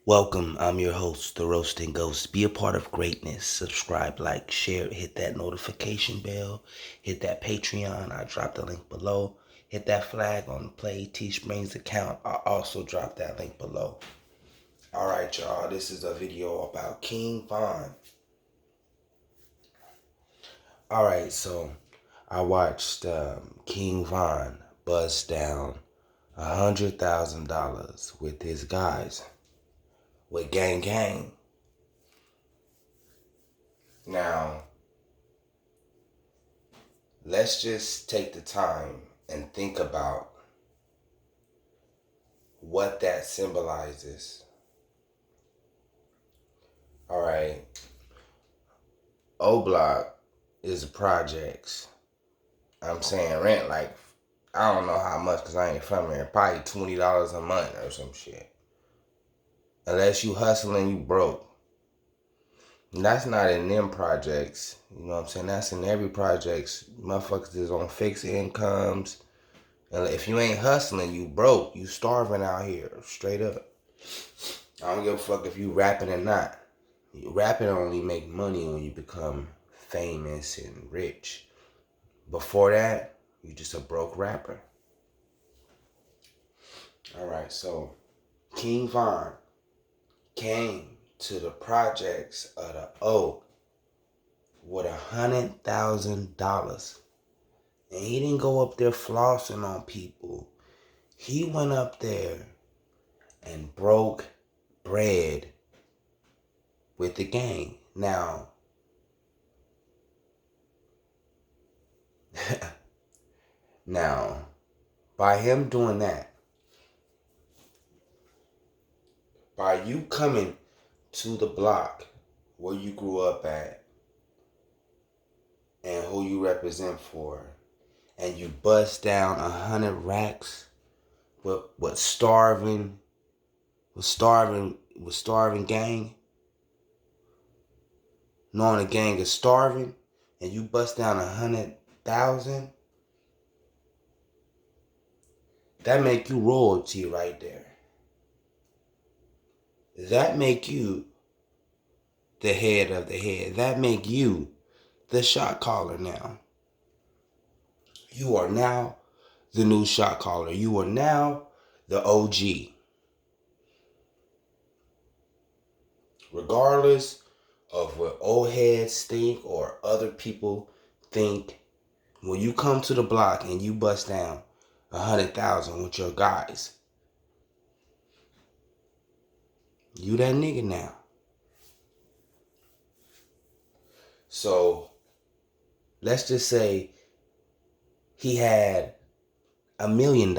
Welcome, I'm your host, The Roasting Ghost. Be a part of greatness. Subscribe, like, share, hit that notification bell, hit that Patreon. I dropped the link below. Hit that flag on the Play Teesprings account. I also dropped that link below. Alright, y'all, this is a video about King Von. Alright, so I watched King Von bust down $100,000 with his guys, with Gang Gang. Now, let's just take the time and think about what that symbolizes. All right, O Block is the projects. I'm saying rent like, I don't know how much because I ain't from here. Probably $20 a month or some shit. Unless you hustling, you broke. And that's not in them projects. You know what I'm saying? That's in every projects. Motherfuckers is on fixed incomes. And if you ain't hustling, you broke. You starving out here. Straight up. I don't give a fuck if you rapping or not. Rapping only make money when you become famous and rich. Before that, you just a broke rapper. Alright, so King Von came to the projects of the O with $100,000. And he didn't go up there flossing on people. He went up there and broke bread with the gang. Now, by him doing that, by you coming to the block where you grew up at and who you represent for, and you bust down 100 racks with starving gang, knowing the gang is starving, and you bust down 100,000, that make you royalty right there. That make you the head of the head. That make you the shot caller now. You are now the new shot caller. You are now the OG. Regardless of what old heads think or other people think, when you come to the block and you bust down 100,000 with your guys, you that nigga now. So let's just say he had $1 million.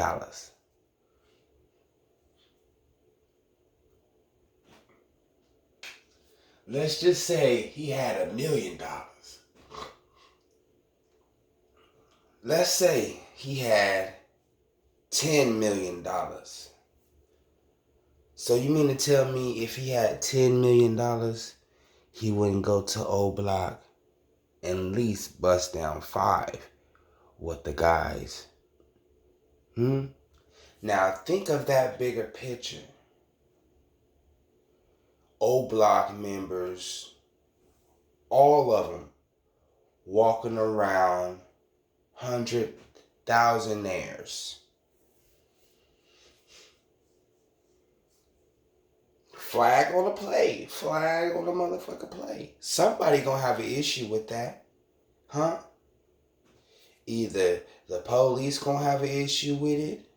Let's just say he had $1 million. Let's say he had $10 million. So you mean to tell me if he had $10 million, he wouldn't go to O Block and at least bust down 5 with the guys? Now think of that bigger picture. O Block members, all of them, walking around 100,000aires. Flag on the play. Flag on the motherfucker play. Somebody gonna have an issue with that. Huh? Either the police gonna have an issue with it.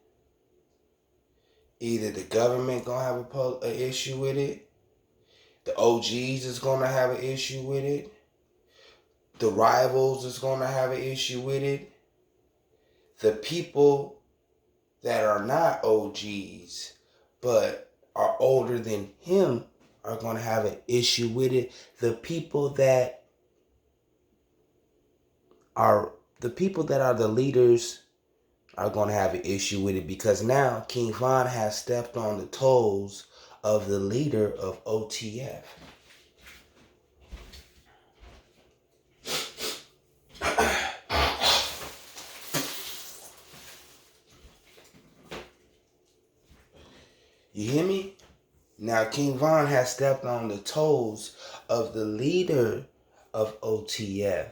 Either the government gonna have an issue with it. The OGs is gonna have an issue with it. The rivals is gonna have an issue with it. The people that are not OGs but are older than him are going to have an issue with it. The people that are the leaders are going to have an issue with it, because now King Von has stepped on the toes of the leader of OTF. You hear me? Now, King Von has stepped on the toes of the leader of OTF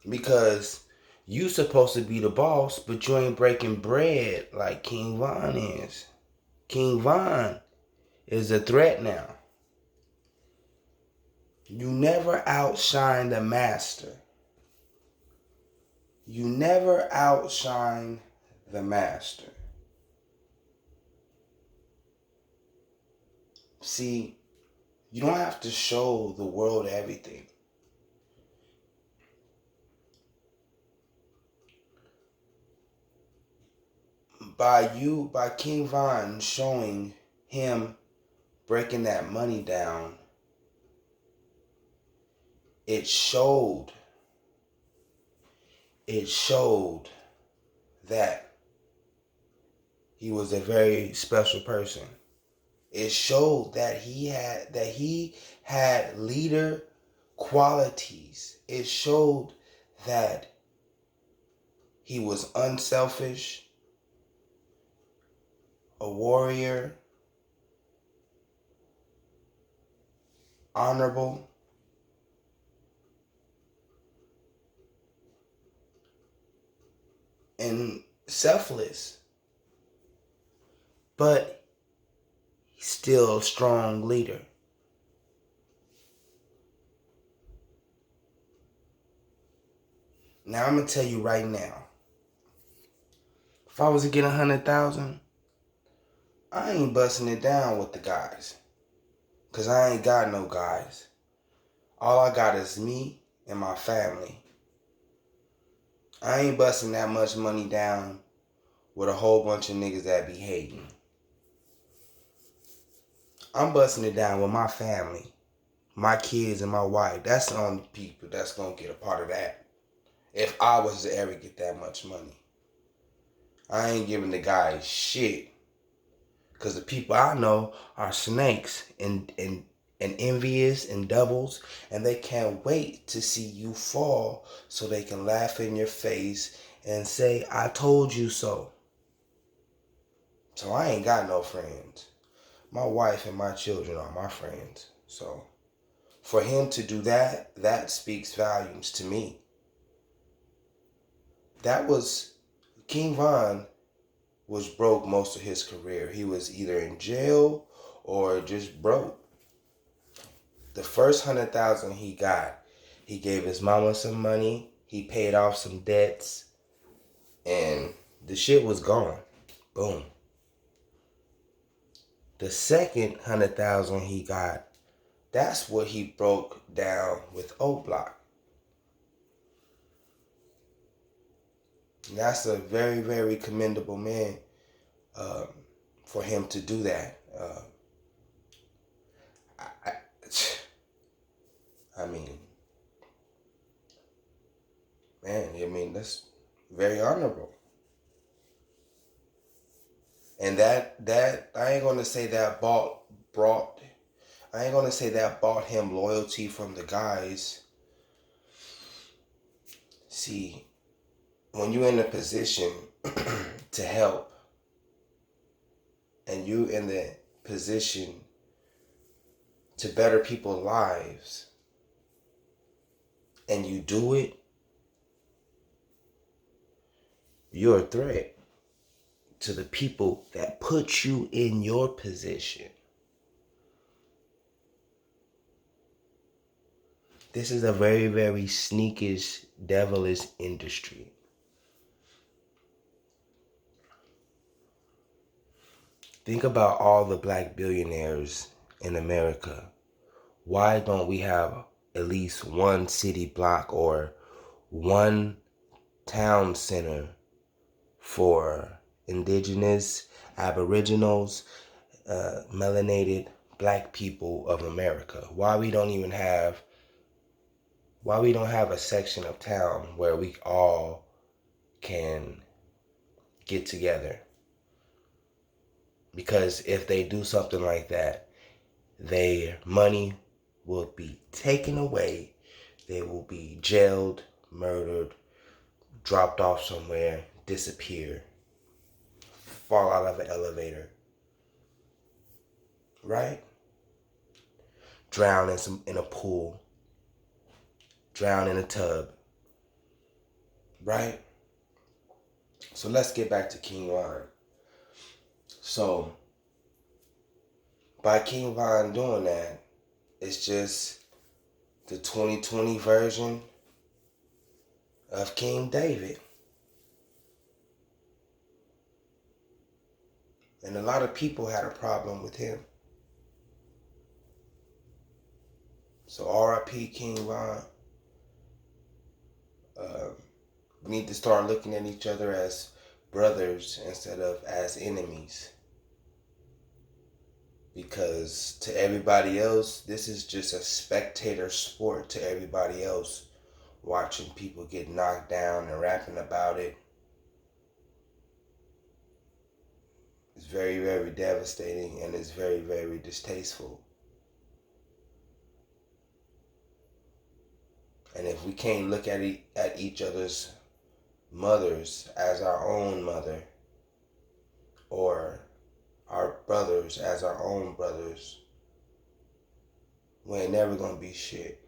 because you supposed to be the boss, but you ain't breaking bread like King Von is. King Von is a threat now. You never outshine the master. You never outshine the master. See, you don't have to show the world everything. By King Von showing him breaking that money down, it showed that he was a very special person. It showed that he had leader qualities. It showed that he was unselfish, a warrior, honorable, and selfless. But he's still a strong leader. Now I'm gonna tell you right now, if I was to get 100,000, I ain't busting it down with the guys. Cause I ain't got no guys. All I got is me and my family. I ain't busting that much money down with a whole bunch of niggas that be hating. I'm busting it down with my family, my kids and my wife. That's the only people that's gonna get a part of that. If I was to ever get that much money. I ain't giving the guys shit. Cause the people I know are snakes and envious and devils, and they can't wait to see you fall so they can laugh in your face and say, I told you so. So I ain't got no friends. My wife and my children are my friends. So for him to do that, that speaks volumes to me. That was, King Von was broke most of his career. He was either in jail or just broke. The first 100,000 he got, he gave his mama some money, he paid off some debts, and the shit was gone. Boom. The second 100,000 he got, that's what he broke down with O Block. And that's a very, very commendable man for him to do that. I mean, man, that's very honorable. And that I ain't gonna say that brought him loyalty from the guys. See, when you're in a position to help and you're in the position to better people's lives and you do it, you're a threat to the people that put you in your position. This is a very, very sneakish, devilish industry. Think about all the black billionaires in America. Why don't we have at least one city block or one town center for indigenous, aboriginals, melanated black people of America? Why we don't have a section of town where we all can get together? Because if they do something like that, their money will be taken away. They will be jailed, murdered, dropped off somewhere, disappear, fall out of an elevator. right? Drown in a pool, drown in a tub, right? So let's get back to King Von. So by King Von doing that, it's just the 2020 version of King David. And a lot of people had a problem with him. So R.I.P. King Von. We need to start looking at each other as brothers instead of as enemies. Because to everybody else, this is just a spectator sport to everybody else, watching people get knocked down and rapping about it. It's very, very devastating, and it's very, very distasteful. And if we can't look at each other's mothers as our own mother, or our brothers as our own brothers, we ain't never gonna be shit.